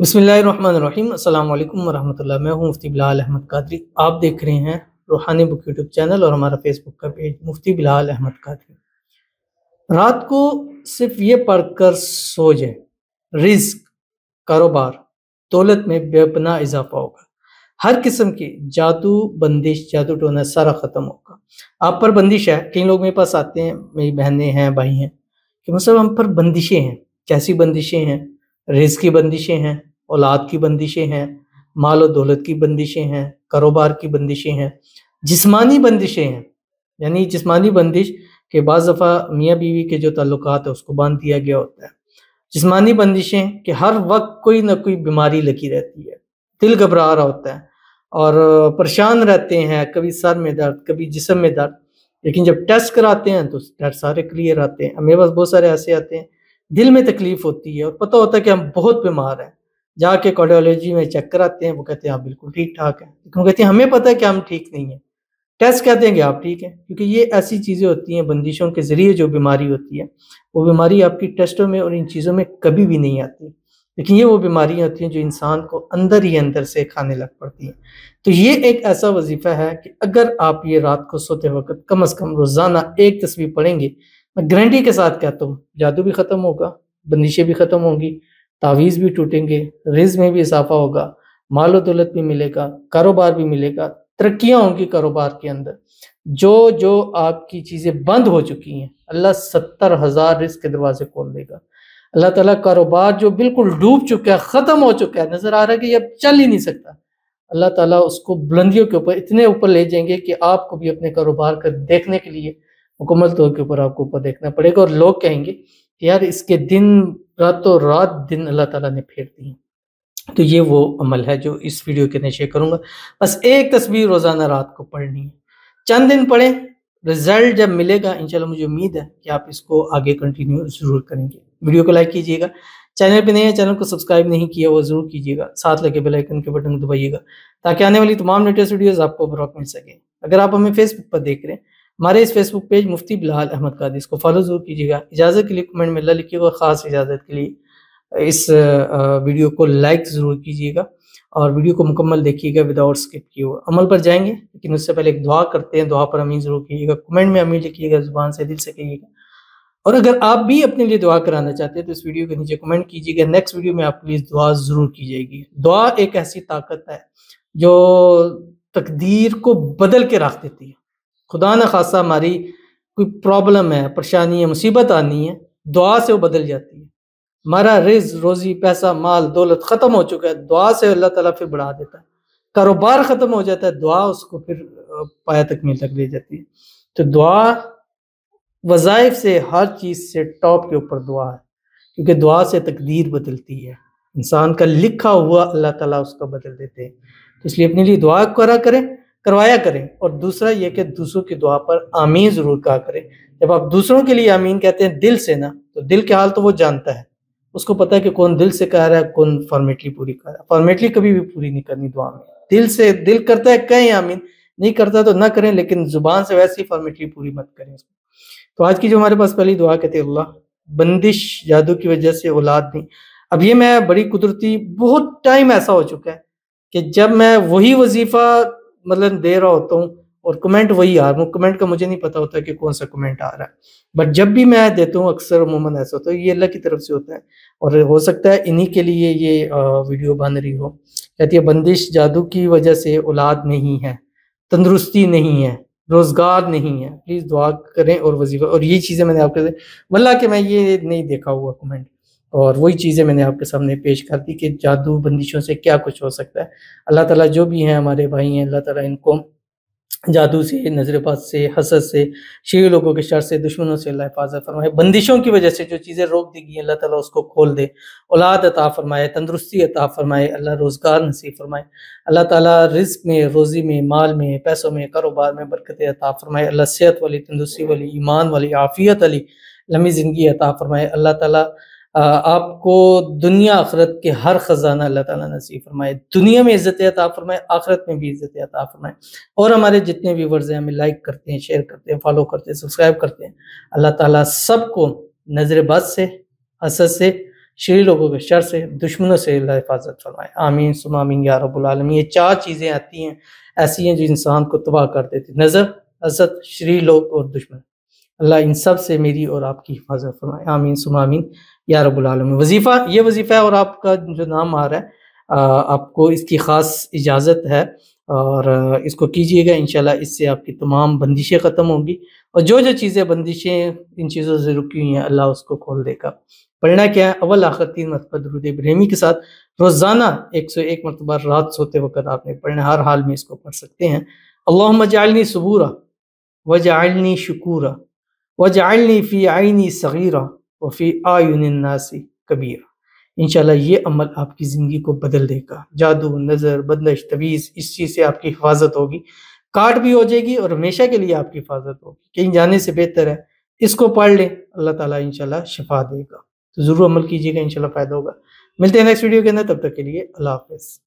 बिस्मिल्लाहिर्रहमानिर्रहीम। अस्सलाम वालेकुम वरहमतुल्लाह। मैं हूँ मुफ्ती बिलाल अहमद कादरी। आप देख रहे हैं रूहानी बुक यूट्यूब चैनल और हमारा फेसबुक का पेज मुफ्ती बिलाल अहमद कादरी। रात को सिर्फ ये पढ़कर सो जाए, रिज्क, कारोबार, दौलत में बेपनाह इजाफा होगा। हर किस्म की जादू, बंदिश, जादू टोना सारा ख़त्म होगा। आप पर बंदिश है। कई लोग मेरे पास आते हैं, मेरी बहनें हैं, भाई हैं, कि मतलब हम पर बंदिशें हैं। कैसी बंदिशें हैं? रिज्क की बंदिशें हैं, औलाद की बंदिशें हैं, माल और दौलत की बंदिशें हैं, कारोबार की बंदिशें हैं, जिस्मानी बंदिशें हैं। यानी जिस्मानी बंदिश के बाज़ दफ़ा मियाँ बीवी के जो ताल्लुकात है उसको बांध दिया गया होता है। जिस्मानी बंदिशें कि हर वक्त कोई ना कोई बीमारी लगी रहती है, दिल घबरा रहा होता है और परेशान रहते हैं, कभी सर में दर्द, कभी जिस्म में दर्द। लेकिन जब टेस्ट कराते हैं तो टेस्ट सारे क्लियर आते हैं। मेरे पास बहुत सारे ऐसे आते हैं, दिल में तकलीफ होती है और पता होता है कि हम बहुत बीमार हैं। जाके कार्डियोलॉजी में चेक कराते हैं, वो कहते हैं आप बिल्कुल ठीक ठाक हैं। लेकिन वो कहते हैं हमें पता है कि हम ठीक नहीं हैं। टेस्ट कहते हैं कि आप ठीक हैं, क्योंकि ये ऐसी चीज़ें होती हैं, बंदिशों के ज़रिए जो बीमारी होती है, वो बीमारी आपकी टेस्टों में और इन चीज़ों में कभी भी नहीं आती। लेकिन ये वो बीमारियाँ होती हैं जो इंसान को अंदर ही अंदर से खाने लग पड़ती हैं। तो ये एक ऐसा वजीफ़ा है कि अगर आप ये रात को सोते वक़्त कम से कम रोज़ाना एक तस्बीह पढ़ेंगे, मैं गारंटी के साथ कहता हूँ जादू भी ख़त्म होगा, बंदिशें भी ख़त्म होंगी, तावीज़ भी टूटेंगे, रिज़्क में भी इज़ाफ़ा होगा, माल और दौलत भी मिलेगा, कारोबार भी मिलेगा, तरक्कियाँ होंगी कारोबार के अंदर। जो आपकी चीज़ें बंद हो चुकी हैं, अल्लाह 70,000 रिज़्क के दरवाज़े खोल देगा। अल्लाह ताला कारोबार जो बिल्कुल डूब चुका है, ख़त्म हो चुका है, नज़र आ रहा है कि ये अब चल ही नहीं सकता, अल्लाह ताला उसको बुलंदियों के ऊपर इतने ऊपर ले जाएँगे कि आपको भी अपने कारोबार को देखने के लिए मुकम्मल तौर के ऊपर आपको ऊपर देखना पड़ेगा और लोग कहेंगे कि यार इसके दिन रातों रात दिन अल्लाह ताला ने फेर दी हैं। तो ये वो अमल है जो इस वीडियो के अंदर शेयर करूँगा। बस एक तस्बीह रोज़ाना रात को पढ़नी है। चंद दिन पढ़ें, रिज़ल्ट जब मिलेगा इंशाल्लाह मुझे उम्मीद है कि आप इसको आगे कंटिन्यू ज़रूर करेंगे। वीडियो को लाइक कीजिएगा, चैनल पे नए हैं, चैनल को सब्सक्राइब नहीं किया वो ज़रूर कीजिएगा, साथ लगे बेल आइकन के बटन को दबाइएगा ताकि आने वाली तमाम लेटेस्ट वीडियोज़ आपको बर वक्त मिल सकें। अगर आप हमें फेसबुक पर देख रहे हैं, हमारे इस फेसबुक पेज मुफ्ती बिलाल अहमद कादरी, इसको फॉलो ज़रूर कीजिएगा। इजाज़त के लिए कमेंट में अल्लाह लिखिएगा, ख़ास इजाज़त के लिए इस वीडियो को लाइक ज़रूर कीजिएगा और वीडियो को मुकम्मल देखिएगा विदाउट स्किप किए हुए। अमल पर जाएँगे, लेकिन उससे पहले एक दुआ करते हैं, दुआ पर आमीन ज़रूर कीजिएगा। कमेंट में आमीन लिखिएगा, ज़ुबान से, दिल से कहिएगा। और अगर आप भी अपने लिए दुआ कराना चाहते हैं तो इस वीडियो के नीचे कमेंट कीजिएगा, नेक्स्ट वीडियो में आपके लिए दुआ ज़रूर की जाएगी। दुआ एक ऐसी ताकत है जो तकदीर को बदल के रख देती है। खुदा न खासा हमारी कोई प्रॉब्लम है, परेशानी है, मुसीबत आनी है, दुआ से वो बदल जाती है। हमारा रिज़्क, रोज़ी, पैसा, माल, दौलत ख़त्म हो चुका है, दुआ से अल्लाह ताला फिर बढ़ा देता है। कारोबार ख़त्म हो जाता है, दुआ उसको फिर पाया तकमील तक ले जाती है। तो दुआ वज़ाइफ से, हर चीज़ से टॉप के ऊपर दुआ है, क्योंकि दुआ से तकदीर बदलती है। इंसान का लिखा हुआ अल्लाह ताला उसका बदल देते हैं। तो इसलिए अपने लिए दुआ करवाया करें और दूसरा ये कि दूसरों की दुआ पर आमीन ज़रूर कहा करें। जब आप दूसरों के लिए आमीन कहते हैं दिल से ना, तो दिल के हाल तो वो जानता है, उसको पता है कि कौन दिल से कह रहा है, कौन फॉर्मेटली पूरी कर रहा है। फॉर्मेटली कभी भी पूरी नहीं करनी दुआ में। दिल से, दिल करता है कहें आमीन, नहीं करता तो ना करें, लेकिन ज़ुबान से वैसे ही फॉर्मेटली पूरी मत करें उसको। तो आज की जो हमारे पास पहली दुआ कहते हैं, अल्लाह बंदिश जादू की वजह से औलाद नहीं। अब ये मैं बड़ी कुदरती, बहुत टाइम ऐसा हो चुका है कि जब मैं वही वजीफा मतलब दे रहा होता हूँ और कमेंट वही आ रहा, कमेंट का मुझे नहीं पता होता कि कौन सा कमेंट आ रहा है, बट जब भी मैं देता हूँ अक्सर अमूमन ऐसा होता है, ये अल्लाह की तरफ से होता है और हो सकता है इन्हीं के लिए ये वीडियो बन रही हो। कहती है बंदिश जादू की वजह से औलाद नहीं है, तंदुरुस्ती नहीं है, रोज़गार नहीं है, प्लीज़ दुआ करें और वजीफा। और ये चीज़ें मैंने आपके, वल्लाह कि मैं ये नहीं देखा हुआ कमेंट, और वही चीज़ें मैंने आपके सामने पेश कर दी कि जादू बंदिशों से क्या कुछ हो सकता है। अल्लाह ताला जो भी हैं हमारे भाई हैं, अल्लाह ताला इनको जादू से, नज़र-ए-बद से, हसद से, शरीर लोगों के शर से, दुश्मनों से अल्लाह हिफाज़त फरमाए। बंदिशों की वजह से जो चीज़ें रोक दी गई हैं, अल्लाह ताला उसको खोल दे, औलाद अता फरमाए, तंदुरुस्ती अता फरमाए, अल्लाह रोज़गार नसीब फरमाए। अल्लाह ताला रिज़्क में, रोज़ी में, माल में, पैसों में, कारोबार में बरकतें अता फरमाए। अल्लाह सेहत वाली, तंदुरुस्ती वाली, ईमान वाली, आफ़ियत वाली लंबी ज़िंदगी अता फरमाए। अल्लाह ताला आपको दुनिया आखिरत के हर ख़ज़ाना अल्लाह ताला नसीब फरमाए। दुनिया में इज़्ज़तें अता फरमाए, आखिरत में भी इज़्ज़तें अता फरमाए। और हमारे जितने व्यूअर्स हैं, हमें लाइक करते हैं, शेयर करते हैं, फॉलो करते हैं, सब्सक्राइब करते हैं, अल्लाह ताला सबको नज़र-ए-बद से, हसद से, شریر لوگوں کے شر سے، دشمنوں سے اللہ حفاظت فرمائے، آمین ثم آمین یا رب العالمین۔ یہ 4 چیزیں آتی ہیں ایسی ہیں جو انسان کو تباہ کر دیتی، نظر، حسد، شریر لوگ اور دشمن۔ اللہ ان سب سے میری اور آپ کی حفاظت فرمائے، آمین ثم آمین یا رب العالمین۔ وظیفہ، یہ وظیفہ ہے اور آپ کا جو نام آ رہا ہے آپ کو اس کی خاص اجازت ہے اور اس کو کیجئے گا، انشاءاللہ اس سے آپ کی تمام بندشیں ختم ہوں گی، اور جو جو چیزیں بندشیں ان چیزوں سے رکی ہوئی ہیں اللہ اس کو کھول دے گا۔ پڑھنا کیا ہے؟ اول آخر 3 مرتبہ درود ابراہیمی کے ساتھ روزانہ 101 مرتبہ رات سوتے وقت آپ نے پڑھنا، ہر حال میں اس کو پڑھ سکتے ہیں۔ اللہم اجعلنی صبورا وجعلنی شکورا وجعلنی فی عینی صغیرا وفی اعین الناس کبیرا۔ انشاءاللہ یہ عمل آپ کی زندگی کو بدل دے گا۔ جادو، نظر، بدلش، تعویذ، اس چیز سے آپ کی حفاظت ہوگی، کاٹ بھی ہو جائے گی اور ہمیشہ کے لیے آپ کی حفاظت ہوگی، کہیں جانے سے بہتر ہے اس کو پڑھ لیں، اللہ تعالیٰ انشاءاللہ شفا دے گا۔ تو ضرور عمل کیجیے گا، انشاءاللہ فائدہ ہوگا۔ ملتے ہیں نیکسٹ ویڈیو کے اندر، تب تک کے لیے اللہ حافظ۔